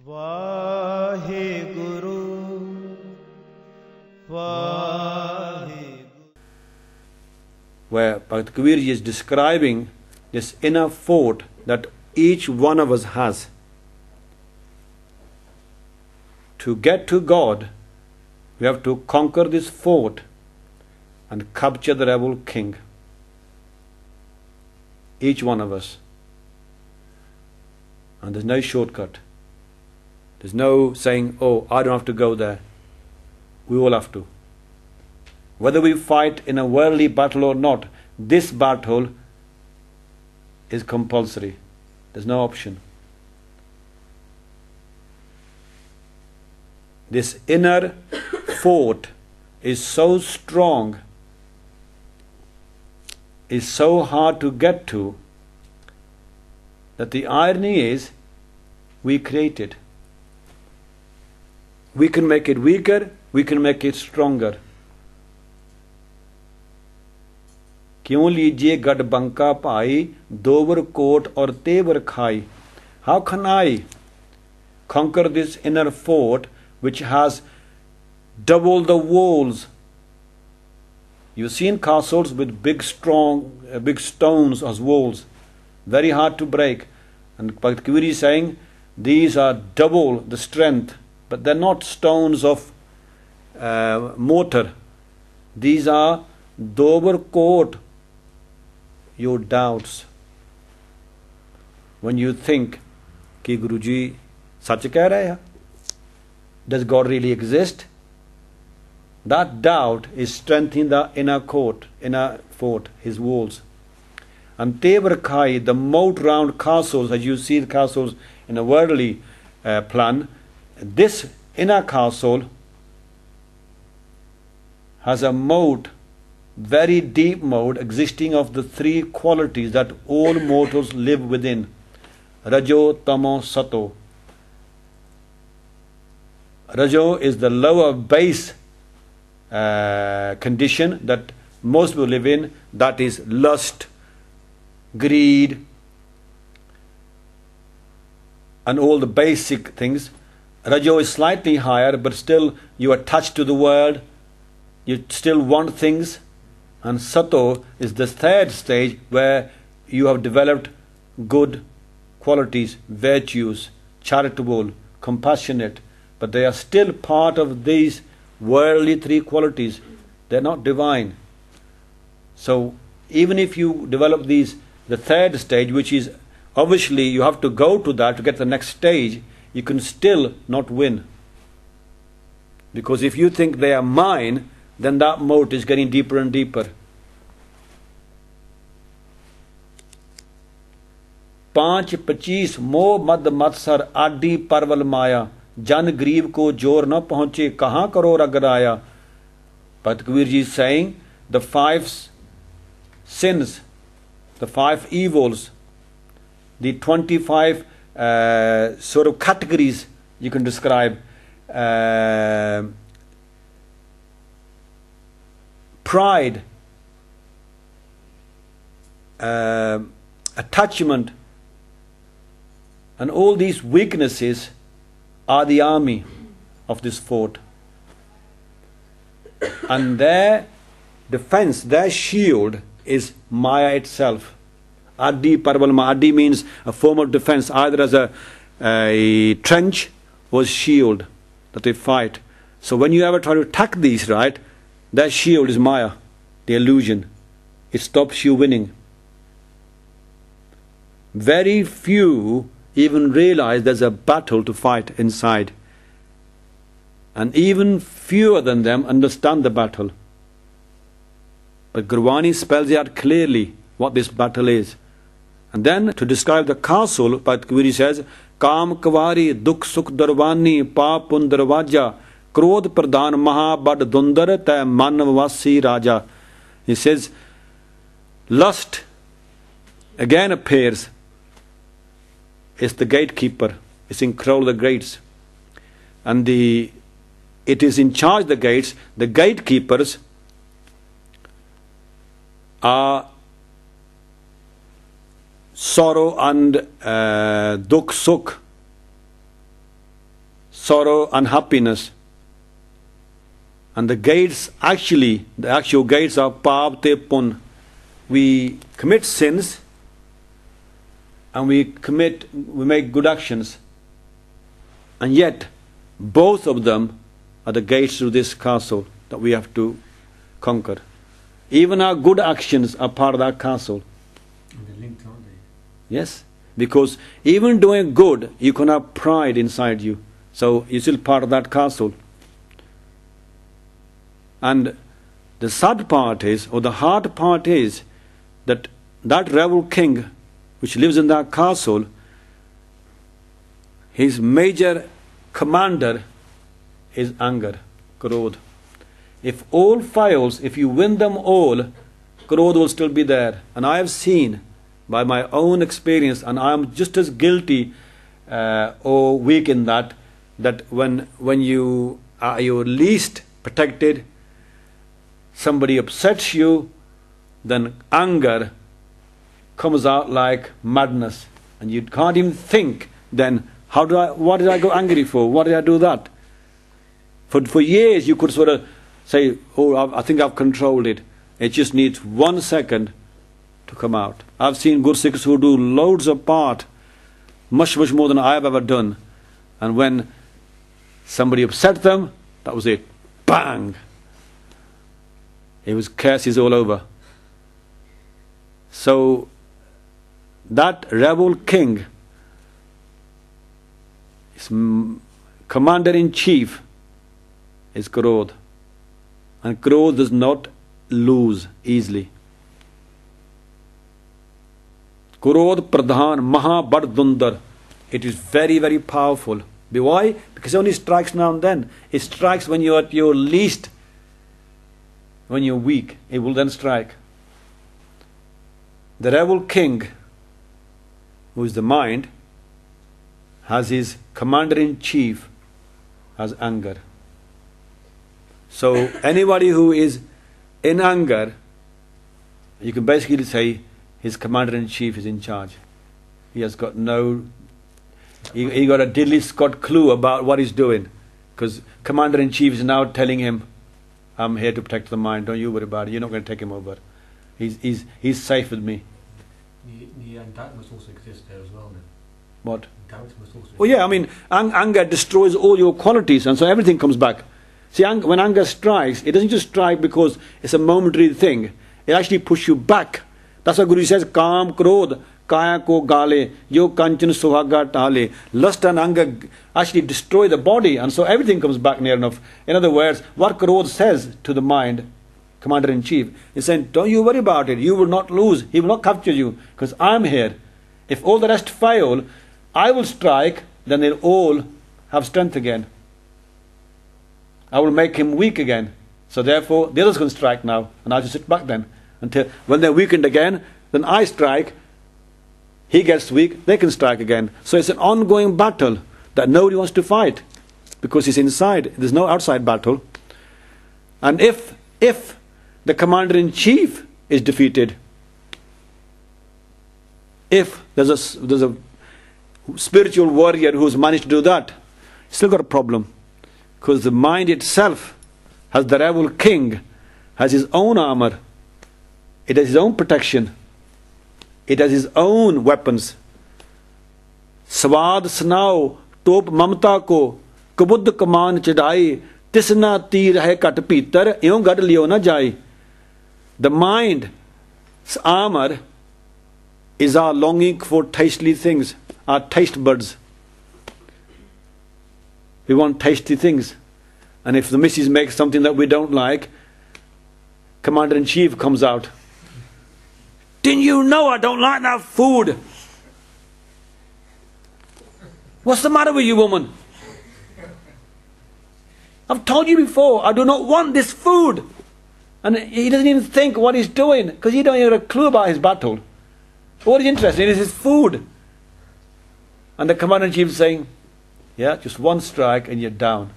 Vaheguru, Vaheguru. Where Bhakt Kabir ji is describing this inner fort that each one of us has. To get to God, we have to conquer this fort and capture the rebel king. Each one of us. And there's no shortcut. There's no saying, oh, I don't have to go there. We all have to. Whether we fight in a worldly battle or not, this battle is compulsory. There's no option. This inner fort is so strong, is so hard to get to, that the irony is we create it. We can make it weaker, we can make it stronger. क्यों लीजिए गढ़ बंका भाई दोवर coat और तेवर खाई. How can I conquer this inner fort which has double the walls? You've seen castles with big stones as walls, very hard to break. And Bhakt Kabir is saying these are double the strength, but they're not stones of mortar. These are dover coat, your doubts. When you think कि Guruji सच कह रहे हैं, does God really exist? That doubt is strengthening the inner fort, his walls. And Tevar Khai, the moat round castles, as you see the castles in a worldly plan, this inner castle has a moat, very deep moat, existing of the three qualities that all mortals live within. Rajo, Tamo, Sato. Rajo is the lower base condition that most people live in, that is lust, greed, and all the basic things. Rajo is slightly higher, but still you are attached to the world, you still want things. And Sato is the third stage where you have developed good qualities, virtues, charitable, compassionate, but they are still part of these worldly three qualities. They are not divine. So even if you develop these, the third stage, which is obviously you have to go to that to get the next stage, you can still not win. Because if you think they are mine, then that moat is getting deeper and deeper. पांच पचीस मोह मद मत्सर आदि परवल माया जन गरीब को जोर न पहुंचे कहां करो रगराया. Bhakt Kabir ji is saying the 5 sins, the 5 evils, the 25 sort of categories you can describe. Pride, attachment, and all these weaknesses are the army of this fort. And their defense, their shield is Maya itself. Adi Parvalma. Adi means a form of defense, either as a trench or a shield that they fight. So when you ever try to attack these, right, that shield is Maya, the illusion. It stops you winning. Very few even realize there's a battle to fight inside. And even fewer than them understand the battle. But Gurwani spells out clearly what this battle is. And then to describe the castle, Bhakt Kabir says, Kam Kavari, Dukh Sukh Darwani, Papun Darwaja, Krodh Pradhan Maha Bad Dundar Ta Manavasi Raja. He says, lust again appears. It's the gatekeeper. It's in control of the gates. And it is in charge of the gates. The gatekeepers are sorrow and dukh sukh. sorrow and happiness. And the gates actually, the actual gates are Pap Te Pun. We commit sins and we make good actions. And yet, both of them are the gates to this castle that we have to conquer. Even our good actions are part of that castle. And they're linked, aren't they? Yes, because even doing good, you can have pride inside you. So you're still part of that castle. And the sad part is, or the hard part is, that rebel king which lives in that castle, his major commander is anger, krodh. If all fails, if you win them all, krodh will still be there. And I have seen by my own experience, and I am just as guilty or weak in that when you are your least protected, somebody upsets you, then anger comes out like madness, and you can't even think then, what did I go angry for? What did I do that? For years you could sort of say, oh, I think I've controlled it. It just needs 1 second to come out. I've seen good Sikhs who do loads of part, much more than I have ever done. And when somebody upset them, that was it. Bang! It was curses all over. So that rebel king, his commander-in-chief is krodh. And krodh does not lose easily. Krodh Pradhan Maha Bardundar. It is very powerful. Why? Because it only strikes now and then. It strikes when you're at your least, when you're weak. It will then strike. The rebel king, who is the mind, has his commander-in-chief as anger. So anybody who is in anger, you can basically say his commander-in-chief is in charge. He has got he got a diddly-squat clue about what he's doing, because commander-in-chief is now telling him, I'm here to protect the mind, don't you worry about it, you're not going to take him over. He's safe with me. Doubt must also exist there as well then. What? Doubt must also exist. Oh yeah, I mean, anger destroys all your qualities, and so everything comes back. See, when anger strikes, it doesn't just strike because it's a momentary thing. It actually pushes you back. That's what Guru says, Kaam Krodh, Kaya ko gale, yo kanchan suhaga tale. Lust and anger actually destroy the body, and so everything comes back near enough. In other words, what Krodh says to the mind, commander-in-chief, is saying, don't you worry about it, you will not lose, he will not capture you, because I'm here. If all the rest fail, I will strike, then they'll all have strength again. I will make him weak again. So therefore, the others can strike now, and I'll just sit back then. Until when they're weakened again, then I strike, he gets weak, they can strike again. So it's an ongoing battle that nobody wants to fight, because it's inside, there's no outside battle. And if the commander-in-chief is defeated, if there's a spiritual warrior who's managed to do that, still got a problem. Because the mind itself has the rebel king, has his own armor, it has his own protection, it has his own weapons. Swad snao top mamta ko kabud kaman chadai tisna tir hai kat pitar eon gad liyo na jai. The mind's armor is our longing for tastely things, our taste buds. We want tasty things. And if the missus makes something that we don't like, commander-in-chief comes out. Didn't you know I don't like that food? What's the matter with you, woman? I've told you before, I do not want this food. And he doesn't even think what he's doing, because he don't even have a clue about his battle. All he's interested in is his food. And the commander-in-chief is saying, yeah, just one strike and you're down.